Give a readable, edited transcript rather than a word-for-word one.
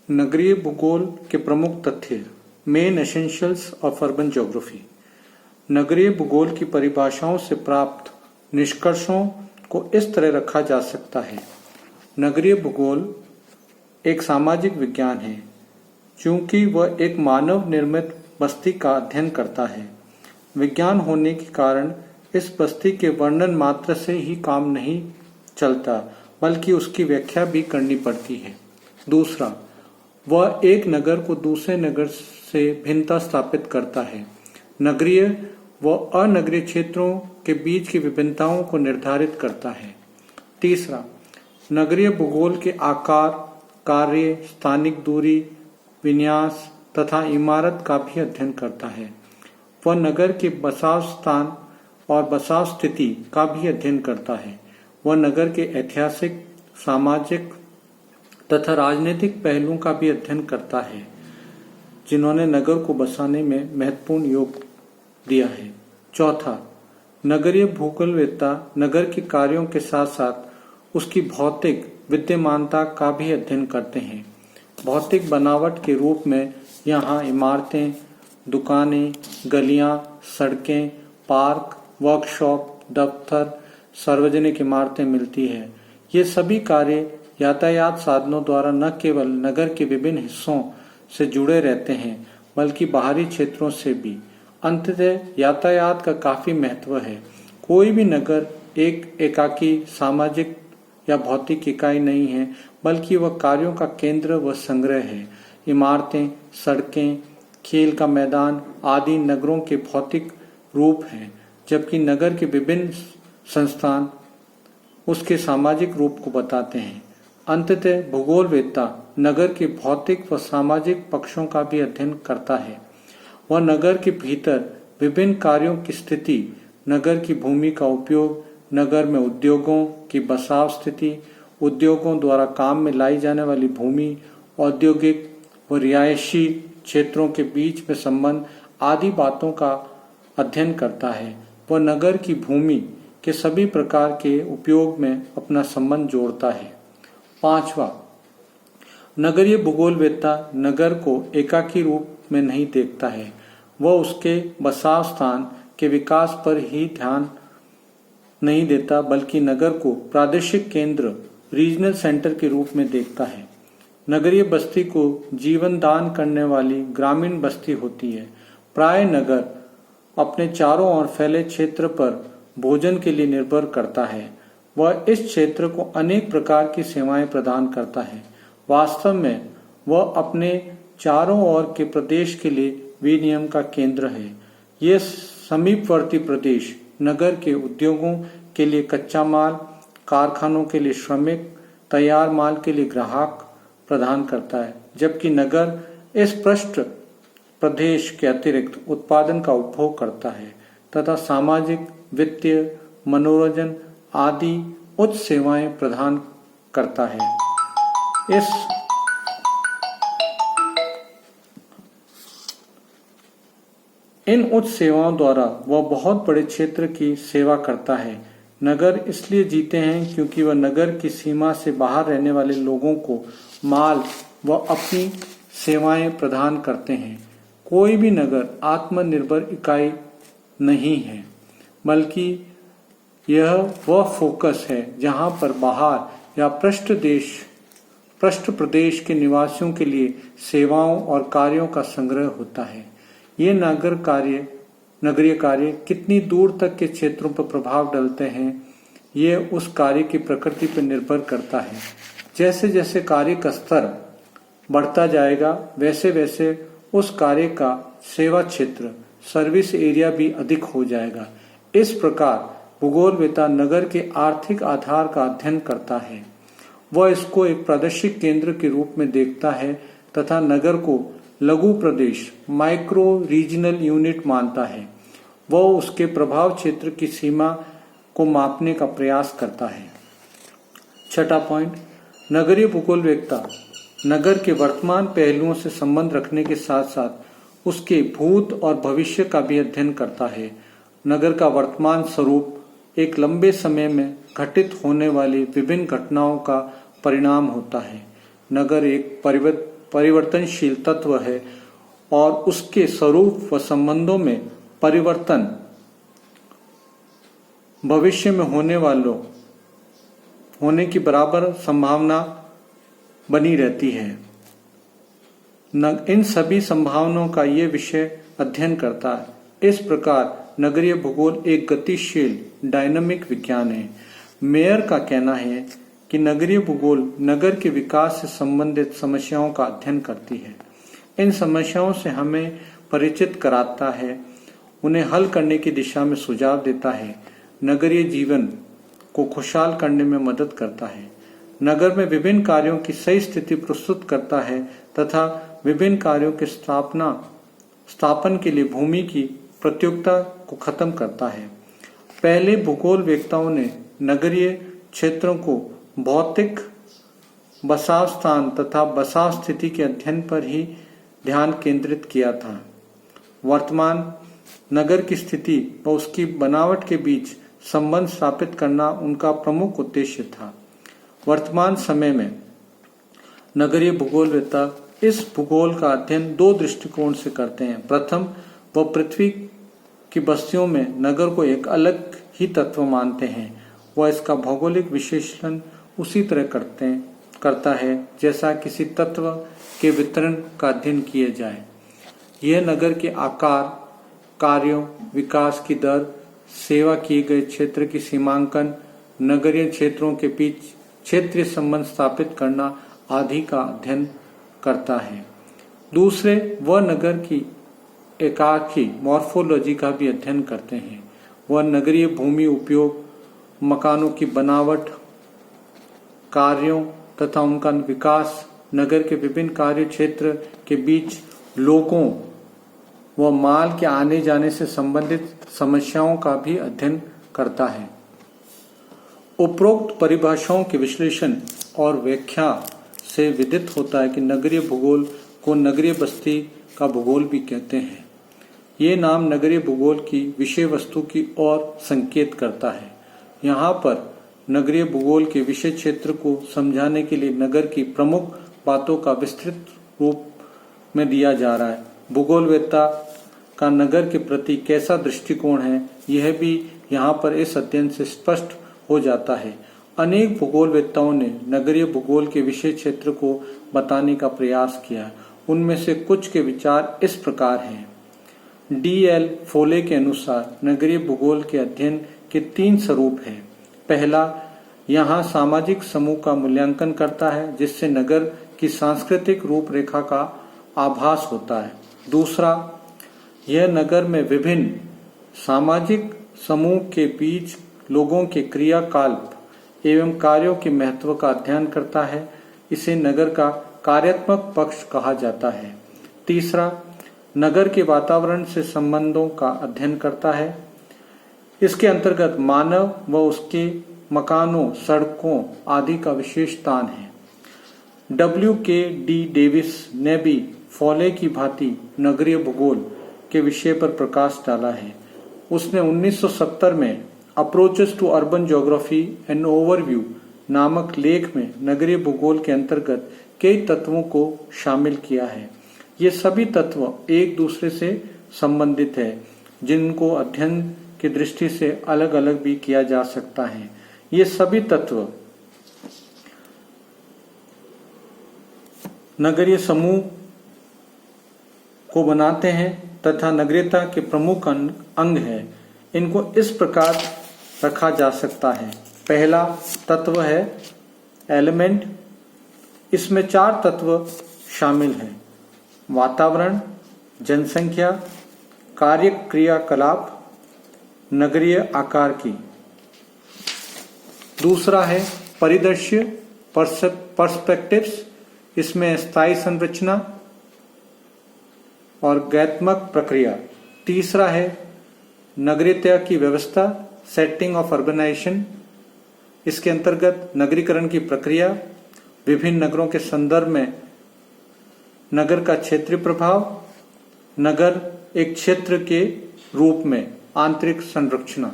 नगरीय भूगोल के प्रमुख तथ्य। Main essentials of urban geography. नगरीय भूगोल की परिभाषाओं से प्राप्त निष्कर्षों को इस तरह रखा जा सकता है। नगरीय भूगोल एक सामाजिक विज्ञान है, चूंकि वह एक मानव निर्मित बस्ती का अध्ययन करता है। विज्ञान होने के कारण इस बस्ती के वर्णन मात्र से ही काम नहीं चलता, बल्कि उसकी व्याख्या भी करनी पड़ती है। दूसरा, वह एक नगर को दूसरे नगर से भिन्नता स्थापित करता है। नगरीय व अनगरीय क्षेत्रों के बीच की विभिन्नताओं को निर्धारित करता है। तीसरा, नगरीय भूगोल के आकार, कार्य, स्थानिक दूरी, विन्यास तथा इमारत का भी अध्ययन करता है। वह नगर के बसाव स्थान और बसाव स्थिति का भी अध्ययन करता है। वह नगर के ऐतिहासिक, सामाजिक तथा राजनीतिक पहलुओं का भी अध्ययन करता है, जिन्होंने नगर को बसाने में महत्वपूर्ण योग दिया है। चौथा, नगरीय भूगोलवेत्ता नगर के कार्यों के साथ साथ उसकी भौतिक विद्यमानता का भी अध्ययन करते हैं। भौतिक बनावट के रूप में यहाँ इमारतें, दुकानें, गलियां, सड़कें, पार्क, वर्कशॉप, दफ्तर, सार्वजनिक इमारतें मिलती है। ये सभी कार्य यातायात साधनों द्वारा न केवल नगर के विभिन्न हिस्सों से जुड़े रहते हैं, बल्कि बाहरी क्षेत्रों से भी। अंततः यातायात का काफी महत्व है। कोई भी नगर एक एकाकी सामाजिक या भौतिक इकाई नहीं है, बल्कि वह कार्यों का केंद्र व संग्रह है। इमारतें, सड़कें, खेल का मैदान आदि नगरों के भौतिक रूप हैं, जबकि नगर के विभिन्न संस्थान उसके सामाजिक रूप को बताते हैं। अंततः भूगोलवेत्ता नगर के भौतिक व सामाजिक पक्षों का भी अध्ययन करता है। वह नगर के भीतर विभिन्न कार्यों की स्थिति, नगर की भूमि का उपयोग, नगर में उद्योगों की बसाव स्थिति, उद्योगों द्वारा काम में लाई जाने वाली भूमि, औद्योगिक व रिहायशी क्षेत्रों के बीच में संबंध आदि बातों का अध्ययन करता है। वह नगर की भूमि के सभी प्रकार के उपयोग में अपना संबंध जोड़ता है। पांचवा, नगरीय भूगोलवेत्ता नगर को एकाकी रूप में नहीं देखता है। वह उसके बसाव स्थान के विकास पर ही ध्यान नहीं देता, बल्कि नगर को प्रादेशिक केंद्र, रीजनल सेंटर के रूप में देखता है। नगरीय बस्ती को जीवन दान करने वाली ग्रामीण बस्ती होती है। प्राय नगर अपने चारों ओर फैले क्षेत्र पर भोजन के लिए निर्भर करता है। वह इस क्षेत्र को अनेक प्रकार की सेवाएं प्रदान करता है। वास्तव में वह अपने चारों ओर के प्रदेश के लिए विनिमय का केंद्र है। ये समीपवर्ती प्रदेश नगर के उद्योगों के लिए कच्चा माल, कारखानों के लिए श्रमिक, तैयार माल के लिए ग्राहक प्रदान करता है, जबकि नगर इस पृष्ठ प्रदेश के अतिरिक्त उत्पादन का उपभोग करता है तथा सामाजिक, वित्तीय, मनोरंजन आदि उच्च सेवाएं प्रदान करता है। इन उच्च सेवाओं द्वारा वह बहुत बड़े क्षेत्र की सेवा करता है। नगर इसलिए जीते हैं क्योंकि वह नगर की सीमा से बाहर रहने वाले लोगों को माल व अपनी सेवाएं प्रदान करते हैं। कोई भी नगर आत्मनिर्भर इकाई नहीं है, बल्कि यह वह फोकस है जहां पर बाहर या पृष्ठ प्रदेश के निवासियों के लिए सेवाओं और कार्यों का संग्रह होता है। ये नगरीय कार्य कितनी दूर तक के क्षेत्रों पर प्रभाव डालते हैं, ये उस कार्य की प्रकृति पर निर्भर करता है। जैसे जैसे कार्य का स्तर बढ़ता जाएगा, वैसे वैसे उस कार्य का सेवा क्षेत्र, सर्विस एरिया भी अधिक हो जाएगा। इस प्रकार भूगोलवेत्ता नगर के आर्थिक आधार का अध्ययन करता है। वह इसको एक प्रादेशिक केंद्र के रूप में देखता है तथा नगर को लघु प्रदेश, माइक्रो रीजनल यूनिट मानता है। वह उसके प्रभाव क्षेत्र की सीमा को मापने का प्रयास करता है। छठा पॉइंट, नगरीय भूगोलवेत्ता नगर के वर्तमान पहलुओं से संबंध रखने के साथ साथ उसके भूत और भविष्य का भी अध्ययन करता है। नगर का वर्तमान स्वरूप एक लंबे समय में घटित होने वाली विभिन्न घटनाओं का परिणाम होता है। नगर एक परिवर्तनशील तत्व है और उसके स्वरूप व संबंधों में परिवर्तन भविष्य में होने की बराबर संभावना बनी रहती है। इन सभी संभावनाओं का ये विषय अध्ययन करता है। इस प्रकार नगरीय भूगोल एक गतिशील डायनामिक विज्ञान है। मेयर का कहना है कि नगरीय भूगोल नगर के विकास से संबंधित समस्याओं का अध्ययन करती है। इन समस्याओं से हमें परिचित कराता है, उन्हें हल करने की दिशा में सुझाव देता है, नगरीय जीवन को खुशहाल करने में मदद करता है, नगर में विभिन्न कार्यों की सही स्थिति प्रस्तुत करता है तथा विभिन्न कार्यों के स्थापन के लिए भूमि की प्रतियोगिता को खत्म करता है। पहले भूगोलवेत्ताओं ने नगरीय क्षेत्रों को भौतिक बसाव स्थान तथा बसाव स्थिति के अध्ययन पर ही ध्यान केंद्रित किया था। वर्तमान नगर की स्थिति व उसकी बनावट के बीच संबंध स्थापित करना उनका प्रमुख उद्देश्य था। वर्तमान समय में नगरीय भूगोलवेत्ता इस भूगोल का अध्ययन दो दृष्टिकोण से करते हैं। प्रथम, वह पृथ्वी की बस्तियों में नगर को एक अलग ही तत्व मानते हैं। वह इसका भौगोलिक विश्लेषण उसी तरह करता है जैसा किसी तत्व के वितरण का अध्ययन किया जाए। यह नगर के आकार, कार्यों, विकास की दर, सेवा किए गए क्षेत्र की सीमांकन, नगरीय क्षेत्रों के बीच क्षेत्रीय संबंध स्थापित करना आदि का अध्ययन करता है। दूसरे, वह नगर की एकाकी मॉर्फोलॉजी का भी अध्ययन करते हैं। वह नगरीय भूमि उपयोग, मकानों की बनावट, कार्यों तथा उनका विकास, नगर के विभिन्न कार्य क्षेत्र के बीच लोगों व माल के आने जाने से संबंधित समस्याओं का भी अध्ययन करता है। उपरोक्त परिभाषाओं के विश्लेषण और व्याख्या से विदित होता है कि नगरीय भूगोल को नगरीय बस्ती का भूगोल भी कहते हैं। ये नाम नगरीय भूगोल की विषय वस्तु की ओर संकेत करता है। यहाँ पर नगरीय भूगोल के विषय क्षेत्र को समझाने के लिए नगर की प्रमुख बातों का विस्तृत रूप में दिया जा रहा है। भूगोलवेत्ता का नगर के प्रति कैसा दृष्टिकोण है, यह भी यहाँ पर इस अध्ययन से स्पष्ट हो जाता है। अनेक भूगोलवेत्ताओं ने नगरीय भूगोल के विषय क्षेत्र को बताने का प्रयास किया। उनमें से कुछ के विचार इस प्रकार हैं। D.L. फोले के अनुसार नगरीय भूगोल के अध्ययन के 3 स्वरूप हैं। पहला, यहाँ सामाजिक समूह का मूल्यांकन करता है जिससे नगर की सांस्कृतिक रूपरेखा का आभास होता है। दूसरा, यह नगर में विभिन्न सामाजिक समूह के बीच लोगों के क्रियाकलाप एवं कार्यों के महत्व का अध्ययन करता है। इसे नगर का कार्यात्मक पक्ष कहा जाता है। तीसरा, नगर के वातावरण से संबंधों का अध्ययन करता है। इसके अंतर्गत मानव व उसके मकानों, सड़कों आदि का विशेष स्थान है। W.K.D. डेविस ने भी फोले की भांति नगरीय भूगोल के विषय पर प्रकाश डाला है। उसने 1970 में approaches to urban geography and overview नामक लेख में नगरीय भूगोल के अंतर्गत कई तत्वों को शामिल किया है। ये सभी तत्व एक दूसरे से संबंधित है, जिनको अध्ययन की दृष्टि से अलग अलग भी किया जा सकता है। ये सभी तत्व नगरीय समूह को बनाते हैं तथा नगरीयता के प्रमुख अंग है। इनको इस प्रकार रखा जा सकता है। पहला तत्व है एलिमेंट। इसमें 4 तत्व शामिल हैं: वातावरण, जनसंख्या, कार्य क्रियाकलाप, नगरीय आकार की। दूसरा है परिदृश्य, पर्सपेक्टिव्स। इसमें स्थायी संरचना और गैत्मक प्रक्रिया। तीसरा है नगरीयता की व्यवस्था, सेटिंग ऑफ अर्बनाइजेशन। इसके अंतर्गत नगरीकरण की प्रक्रिया, विभिन्न नगरों के संदर्भ में नगर का क्षेत्रीय प्रभाव, नगर एक क्षेत्र के रूप में आंतरिक संरचना।